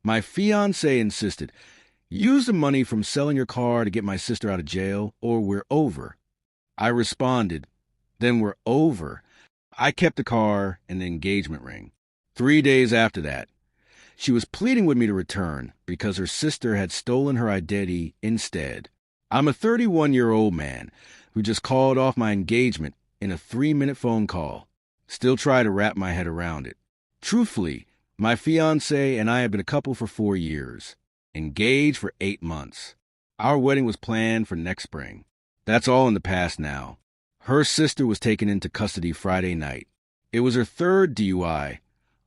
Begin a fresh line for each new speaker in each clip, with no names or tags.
My fiancée insisted, use the money from selling your car to get my sister out of jail, or we're over. I responded, then we're over. I kept the car and the engagement ring. 3 days after that, she was pleading with me to return because her sister had stolen her identity instead. I'm a 31-year-old man who just called off my engagement in a 3-minute phone call. Still try to wrap my head around it. Truthfully, my fiancée and I have been a couple for 4 years, engaged for 8 months. Our wedding was planned for next spring. That's all in the past now. Her sister was taken into custody Friday night. It was her third DUI,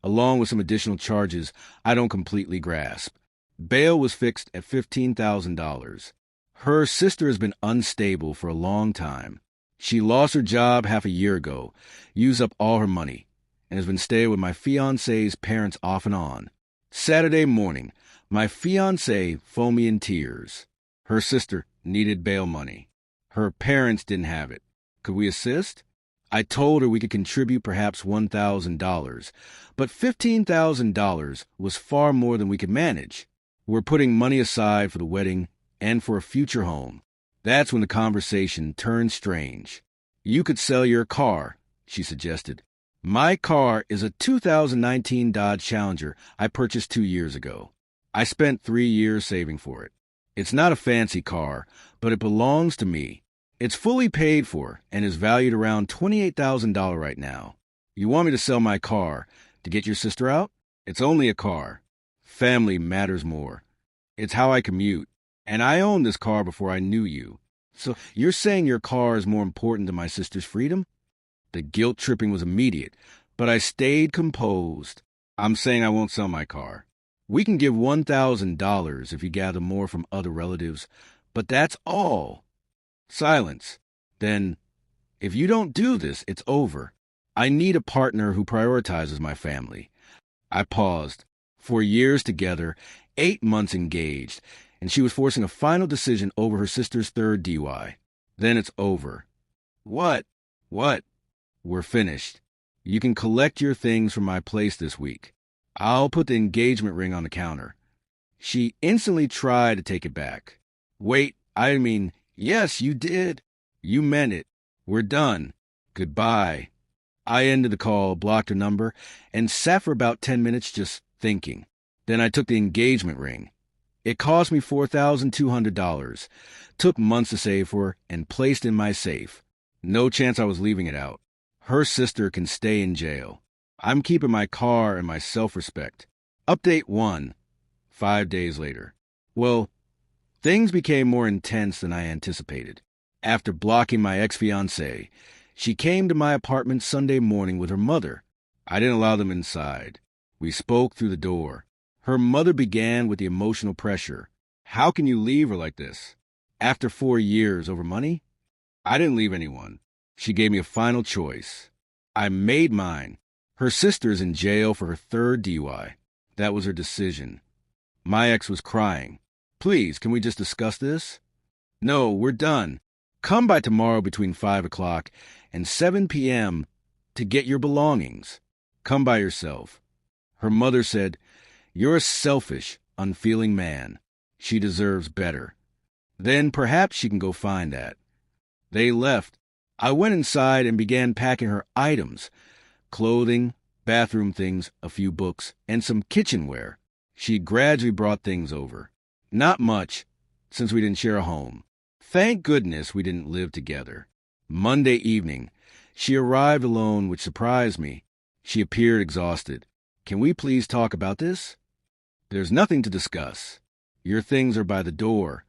along with some additional charges I don't completely grasp. Bail was fixed at $15,000. Her sister has been unstable for a long time. She lost her job half a year ago, used up all her money, and has been staying with my fiancé's parents off and on. Saturday morning, my fiancée phoned me in tears. Her sister needed bail money. Her parents didn't have it. Could we assist? I told her we could contribute perhaps $1,000, but $15,000 was far more than we could manage. We're putting money aside for the wedding and for a future home. That's when the conversation turned strange. You could sell your car, she suggested. My car is a 2019 Dodge Challenger I purchased 2 years ago. I spent 3 years saving for it. It's not a fancy car, but it belongs to me. It's fully paid for and is valued around $28,000 right now. You want me to sell my car to get your sister out? It's only a car. Family matters more. It's how I commute. And I owned this car before I knew you. So you're saying your car is more important than my sister's freedom? The guilt tripping was immediate, but I stayed composed. I'm saying I won't sell my car. We can give $1,000 if you gather more from other relatives, but that's all. Silence. Then, if you don't do this, it's over. I need a partner who prioritizes my family. I paused. 4 years together, 8 months engaged, and she was forcing a final decision over her sister's third DUI. Then it's over. What? What? We're finished. You can collect your things from my place this week. I'll put the engagement ring on the counter. She instantly tried to take it back. Wait, yes, you did. You meant it. We're done. Goodbye. I ended the call, blocked her number, and sat for about 10 minutes just thinking. Then I took the engagement ring. It cost me $4,200. Took months to save for and placed in my safe. No chance I was leaving it out. Her sister can stay in jail. I'm keeping my car and my self-respect. Update 1. 5 days later. Well, things became more intense than I anticipated. After blocking my ex-fiancée, she came to my apartment Sunday morning with her mother. I didn't allow them inside. We spoke through the door. Her mother began with the emotional pressure. How can you leave her like this? After 4 years over money? I didn't leave anyone. She gave me a final choice. I made mine. Her sister's in jail for her third DUI. That was her decision. My ex was crying. Please, can we just discuss this? No, we're done. Come by tomorrow between 5 o'clock and 7 p.m. to get your belongings. Come by yourself. Her mother said, you're a selfish, unfeeling man. She deserves better. Then perhaps she can go find that. They left. I went inside and began packing her items, clothing, bathroom things, a few books, and some kitchenware. She gradually brought things over. Not much, since we didn't share a home. Thank goodness we didn't live together. Monday evening, she arrived alone, which surprised me. She appeared exhausted. Can we please talk about this? There's nothing to discuss. Your things are by the door.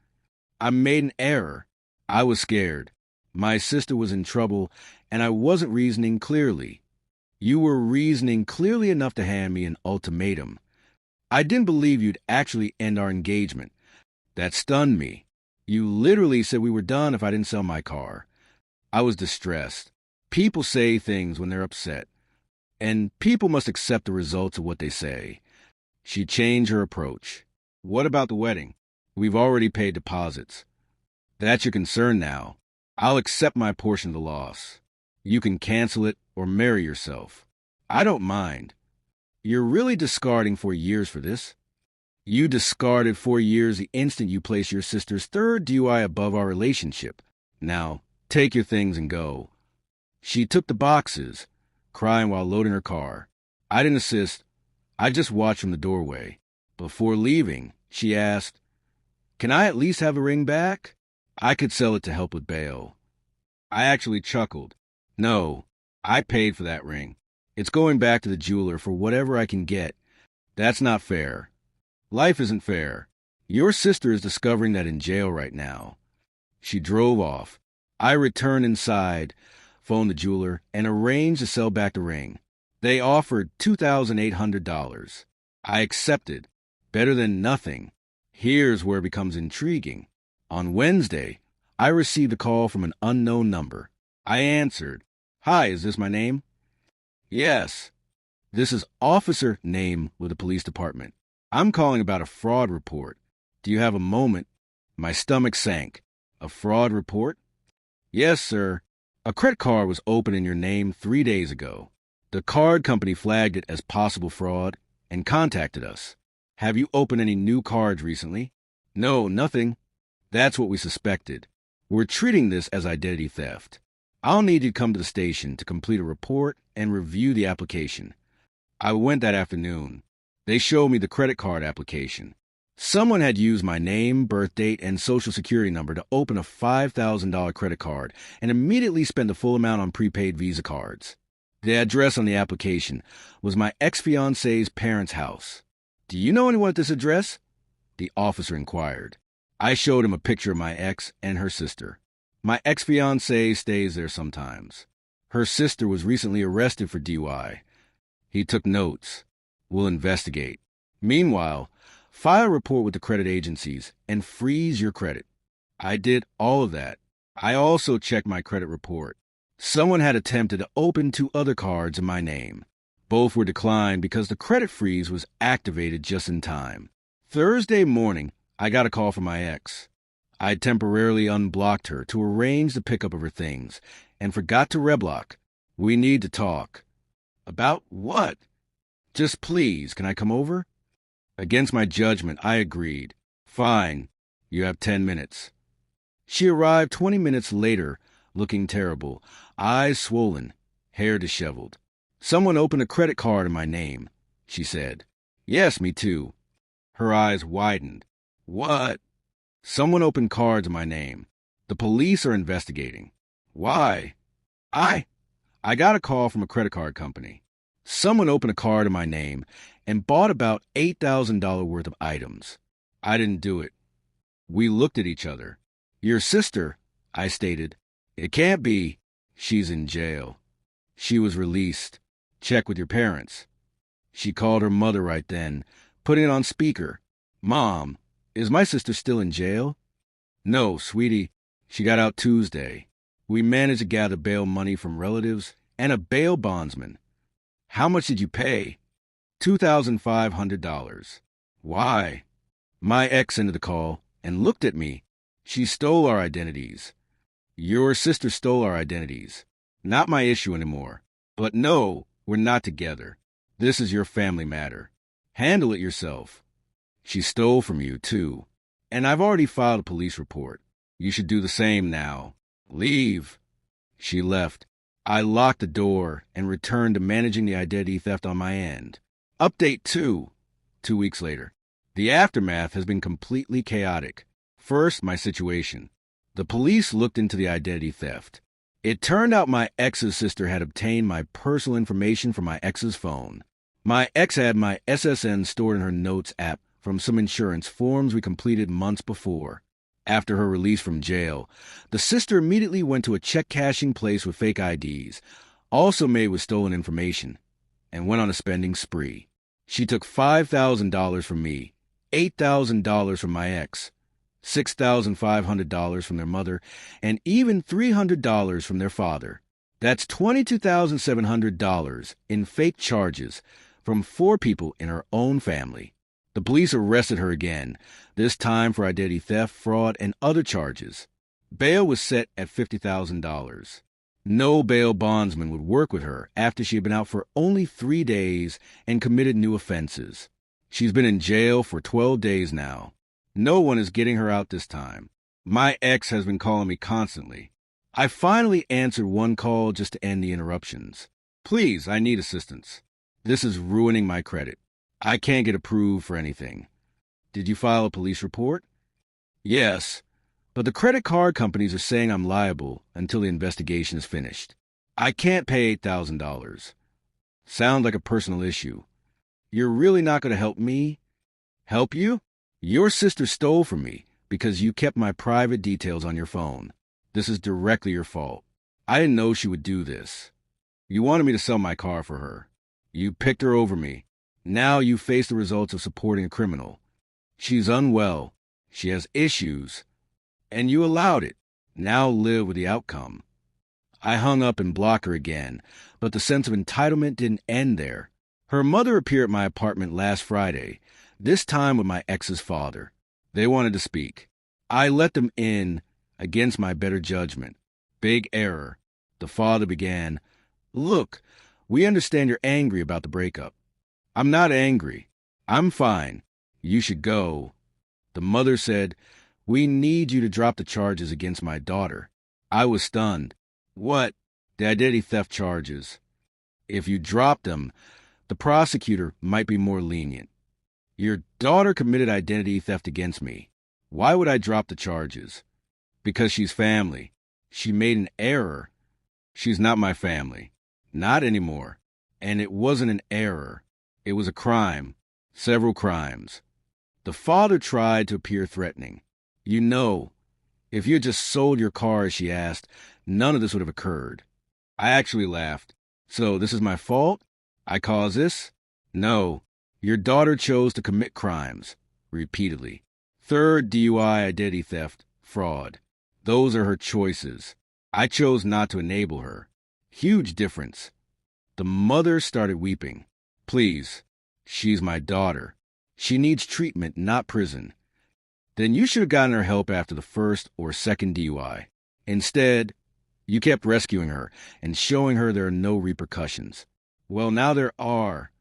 I made an error. I was scared. My sister was in trouble, and I wasn't reasoning clearly. You were reasoning clearly enough to hand me an ultimatum. I didn't believe you'd actually end our engagement. That stunned me. You literally said we were done if I didn't sell my car. I was distressed. People say things when they're upset, and people must accept the results of what they say. She changed her approach. What about the wedding? We've already paid deposits. That's your concern now. I'll accept my portion of the loss. You can cancel it or marry yourself. I don't mind. You're really discarding 4 years for this? You discarded 4 years the instant you placed your sister's third DUI above our relationship. Now, take your things and go. She took the boxes, crying while loading her car. I didn't assist. I just watched from the doorway. Before leaving, she asked, "Can I at least have a ring back? I could sell it to help with bail." I actually chuckled. No, I paid for that ring. It's going back to the jeweler for whatever I can get. That's not fair. Life isn't fair. Your sister is discovering that in jail right now. She drove off. I returned inside, phoned the jeweler, and arranged to sell back the ring. They offered $2,800. I accepted. Better than nothing. Here's where it becomes intriguing. On Wednesday, I received a call from an unknown number. I answered. "Hi, is this my name?" "Yes." "This is officer name with the police department. I'm calling about a fraud report. Do you have a moment?" My stomach sank. "A fraud report?" "Yes, sir. A credit card was opened in your name 3 days ago. The card company flagged it as possible fraud and contacted us. Have you opened any new cards recently?" "No, nothing." "That's what we suspected. We're treating this as identity theft. I'll need you to come to the station to complete a report and review the application." I went that afternoon. They showed me the credit card application. Someone had used my name, birth date, and social security number to open a $5,000 credit card and immediately spend the full amount on prepaid Visa cards. The address on the application was my ex-fiancée's parents' house. "Do you know anyone at this address?" the officer inquired. I showed him a picture of my ex and her sister. My ex-fiancée stays there sometimes. Her sister was recently arrested for DUI. He took notes. "We'll investigate. Meanwhile, file a report with the credit agencies and freeze your credit." I did all of that. I also checked my credit report. Someone had attempted to open 2 other cards in my name. Both were declined because the credit freeze was activated just in time. Thursday morning, I got a call from my ex. I temporarily unblocked her to arrange the pickup of her things and forgot to reblock. "We need to talk." "About what?" "Just please, can I come over?" Against my judgment, I agreed. "Fine. You have 10 minutes." She arrived 20 minutes later, looking terrible, eyes swollen, hair disheveled. "Someone opened a credit card in my name," she said. "Yes, me too." Her eyes widened. "What?" "Someone opened cards in my name. The police are investigating." "Why?" I got a call from a credit card company. Someone opened a card in my name and bought about $8,000 worth of items. I didn't do it. We looked at each other. "Your sister," I stated. "It can't be. She's in jail." "She was released. Check with your parents." She called her mother right then, putting it on speaker. "Mom, is my sister still in jail?" "No, sweetie. She got out Tuesday. We managed to gather bail money from relatives and a bail bondsman." "How much did you pay?" $2,500. "Why?" My ex ended the call and looked at me. "She stole our identities." "Your sister stole our identities. Not my issue anymore. But no, we're not together. This is your family matter. Handle it yourself. She stole from you, too. And I've already filed a police report. You should do the same now. Leave." She left. I locked the door and returned to managing the identity theft on my end. Update 2. 2 weeks later. The aftermath has been completely chaotic. First, my situation. The police looked into the identity theft. It turned out my ex's sister had obtained my personal information from my ex's phone. My ex had my SSN stored in her notes app from some insurance forms we completed months before. After her release from jail, the sister immediately went to a check-cashing place with fake IDs, also made with stolen information, and went on a spending spree. She took $5,000 from me, $8,000 from my ex, $6,500 from their mother, and even $300 from their father. That's $22,700 in fake charges from 4 people in her own family. The police arrested her again, this time for identity theft, fraud, and other charges. Bail was set at $50,000. No bail bondsman would work with her after she had been out for only 3 days and committed new offenses. She's been in jail for 12 days now. No one is getting her out this time. My ex has been calling me constantly. I finally answered one call just to end the interruptions. Please, I need assistance. This is ruining my credit. I can't get approved for anything. Did you file a police report? Yes, but the credit card companies are saying I'm liable until the investigation is finished. I can't pay $8,000. Sounds like a personal issue. You're really not going to help me? Help you? Your sister stole from me because you kept my private details on your phone. This is directly your fault. I didn't know she would do this. You wanted me to sell my car for her. You picked her over me. Now you face the results of supporting a criminal. She's unwell. She has issues. And you allowed it. Now live with the outcome. I hung up and blocked her again, but the sense of entitlement didn't end there. Her mother appeared at my apartment last Friday, this time with my ex's father. They wanted to speak. I let them in against my better judgment. Big error. The father began, "Look, we understand you're angry about the breakup." "I'm not angry. I'm fine. You should go." The mother said, "We need you to drop the charges against my daughter." I was stunned. What? The identity theft charges. If you drop them, the prosecutor might be more lenient. Your daughter committed identity theft against me. Why would I drop the charges? Because she's family. She made an error. She's not my family. Not anymore. And it wasn't an error. It was a crime. Several crimes. The father tried to appear threatening. You know, if you had just sold your car as she asked, none of this would have occurred. I actually laughed. So this is my fault? I caused this? No. Your daughter chose to commit crimes. Repeatedly. Third, DUI, identity theft, fraud. Those are her choices. I chose not to enable her. Huge difference. The mother started weeping. Please, she's my daughter. She needs treatment, not prison. Then you should have gotten her help after the first or second DUI. Instead, you kept rescuing her and showing her there are no repercussions. Well, now there are.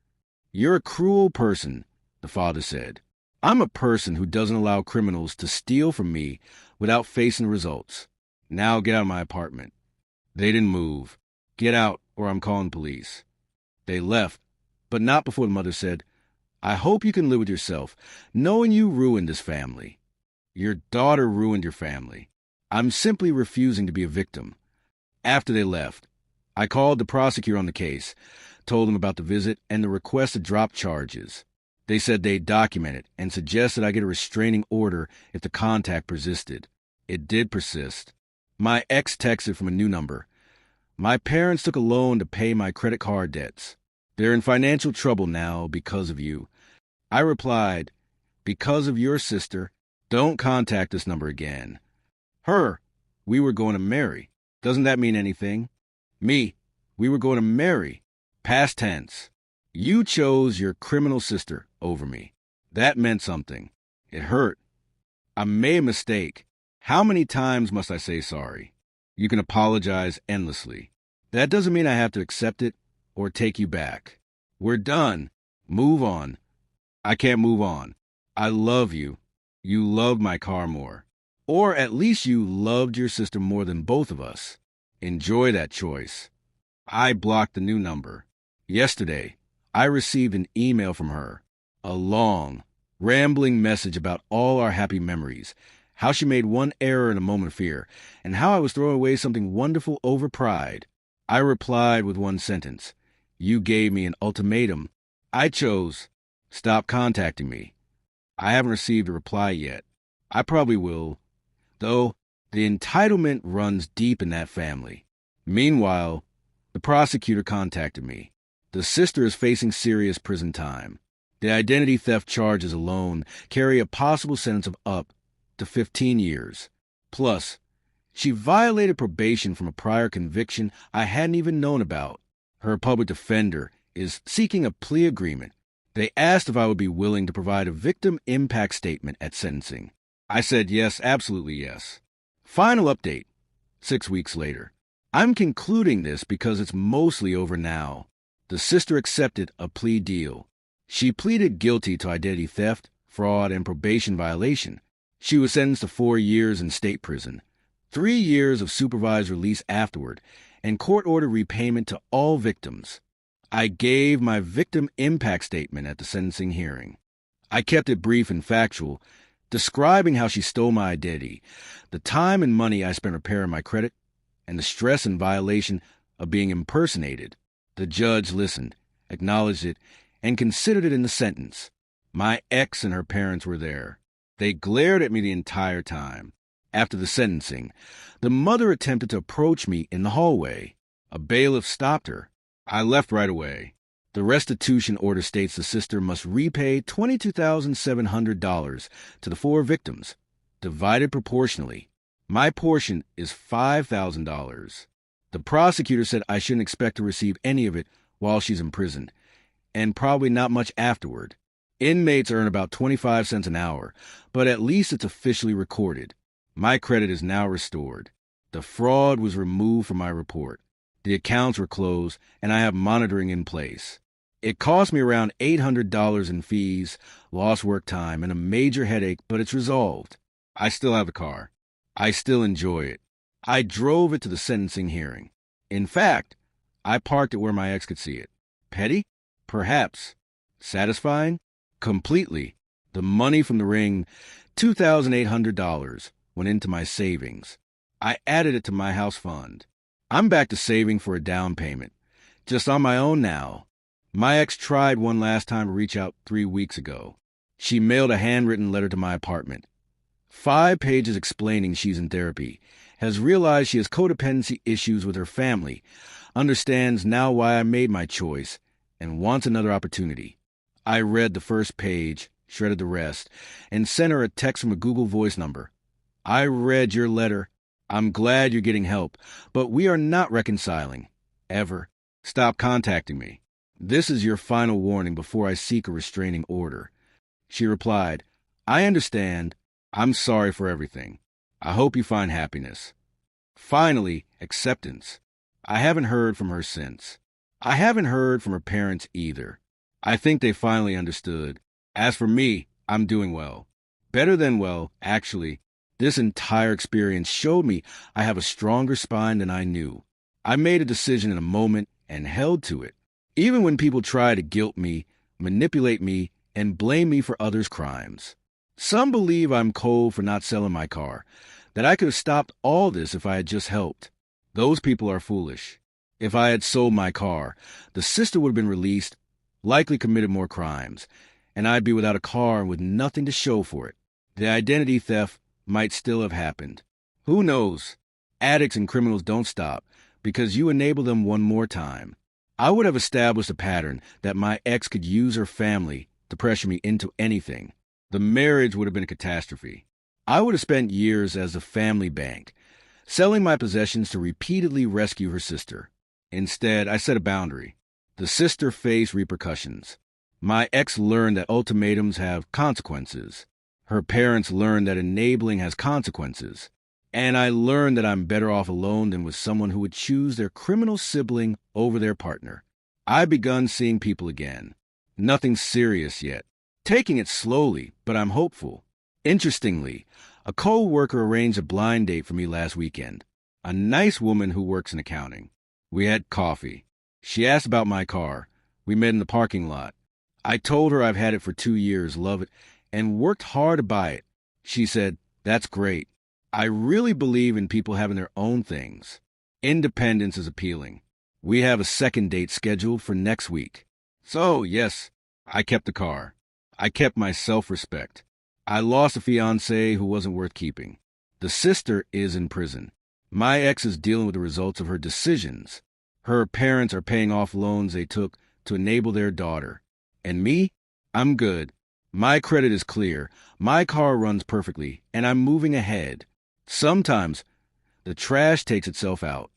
You're a cruel person, the father said. I'm a person who doesn't allow criminals to steal from me without facing the results. Now get out of my apartment. They didn't move. Get out or I'm calling police. They left, but not before the mother said, I hope you can live with yourself, knowing you ruined this family. Your daughter ruined your family. I'm simply refusing to be a victim. After they left, I called the prosecutor on the case, told him about the visit and the request to drop charges. They said they'd document it and suggested I get a restraining order if the contact persisted. It did persist. My ex texted from a new number. My parents took a loan to pay my credit card debts. They're in financial trouble now because of you. I replied, because of your sister, don't contact this number again. Her, we were going to marry. Doesn't that mean anything? Me, we were going to marry. Past tense. You chose your criminal sister over me. That meant something. It hurt. I made a mistake. How many times must I say sorry? You can apologize endlessly. That doesn't mean I have to accept it or take you back. We're done. Move on. I can't move on. I love you. You loved my car more. Or at least you loved your sister more than both of us. Enjoy that choice. I blocked the new number. Yesterday, I received an email from her. A long, rambling message about all our happy memories, how she made one error in a moment of fear, and how I was throwing away something wonderful over pride. I replied with one sentence. You gave me an ultimatum. I chose. Stop contacting me. I haven't received a reply yet. I probably will, though the entitlement runs deep in that family. Meanwhile, the prosecutor contacted me. The sister is facing serious prison time. The identity theft charges alone carry a possible sentence of up to 15 years. Plus, she violated probation from a prior conviction I hadn't even known about. Her public defender is seeking a plea agreement. They asked if I would be willing to provide a victim impact statement at sentencing. I said yes, absolutely yes. Final update, 6 weeks later. I'm concluding this because it's mostly over now. The sister accepted a plea deal. She pleaded guilty to identity theft, fraud, and probation violation. She was sentenced to 4 years in state prison, 3 years of supervised release afterward, and court-ordered repayment to all victims. I gave my victim impact statement at the sentencing hearing. I kept it brief and factual, describing how she stole my identity, the time and money I spent repairing my credit, and the stress and violation of being impersonated. The judge listened, acknowledged it, and considered it in the sentence. My ex and her parents were there. They glared at me the entire time. After the sentencing, the mother attempted to approach me in the hallway. A bailiff stopped her. I left right away. The restitution order states the sister must repay $22,700 to the 4 victims, divided proportionally. My portion is $5,000. The prosecutor said I shouldn't expect to receive any of it while she's imprisoned, and probably not much afterward. Inmates earn about 25 cents an hour, but at least it's officially recorded. My credit is now restored. The fraud was removed from my report. The accounts were closed, and I have monitoring in place. It cost me around $800 in fees, lost work time, and a major headache, but it's resolved. I still have the car. I still enjoy it. I drove it to the sentencing hearing. In fact, I parked it where my ex could see it. Petty? Perhaps. Satisfying? Completely. The money from the ring, $2,800, went into my savings. I added it to my house fund. I'm back to saving for a down payment. Just on my own now. My ex tried one last time to reach out 3 weeks ago. She mailed a handwritten letter to my apartment. 5 pages explaining she's in therapy, has realized she has codependency issues with her family, understands now why I made my choice, and wants another opportunity. I read the first page, shredded the rest, and sent her a text from a Google Voice number. I read your letter. I'm glad you're getting help, but we are not reconciling. Ever. Stop contacting me. This is your final warning before I seek a restraining order. She replied, I understand. I'm sorry for everything. I hope you find happiness. Finally, acceptance. I haven't heard from her since. I haven't heard from her parents either. I think they finally understood. As for me, I'm doing well. Better than well, actually. This entire experience showed me I have a stronger spine than I knew. I made a decision in a moment and held to it. Even when people try to guilt me, manipulate me, and blame me for others' crimes. Some believe I'm cold for not selling my car, that I could have stopped all this if I had just helped. Those people are foolish. If I had sold my car, the sister would have been released, likely committed more crimes, and I'd be without a car and with nothing to show for it. The identity theft might still have happened. Who knows? Addicts and criminals don't stop because you enable them one more time. I would have established a pattern that my ex could use her family to pressure me into anything. The marriage would have been a catastrophe. I would have spent years as a family bank, selling my possessions to repeatedly rescue her sister. Instead, I set a boundary. The sister faced repercussions. My ex learned that ultimatums have consequences. Her parents learned that enabling has consequences. And I learned that I'm better off alone than with someone who would choose their criminal sibling over their partner. I've begun seeing people again. Nothing serious yet. Taking it slowly, but I'm hopeful. Interestingly, a co-worker arranged a blind date for me last weekend. A nice woman who works in accounting. We had coffee. She asked about my car. We met in the parking lot. I told her I've had it for 2 years, love it, and worked hard to buy it. She said, that's great. I really believe in people having their own things. Independence is appealing. We have a second date scheduled for next week. So, yes, I kept the car. I kept my self-respect. I lost a fiancée who wasn't worth keeping. The sister is in prison. My ex is dealing with the results of her decisions. Her parents are paying off loans they took to enable their daughter. And me? I'm good. My credit is clear. My car runs perfectly, and I'm moving ahead. Sometimes the trash takes itself out.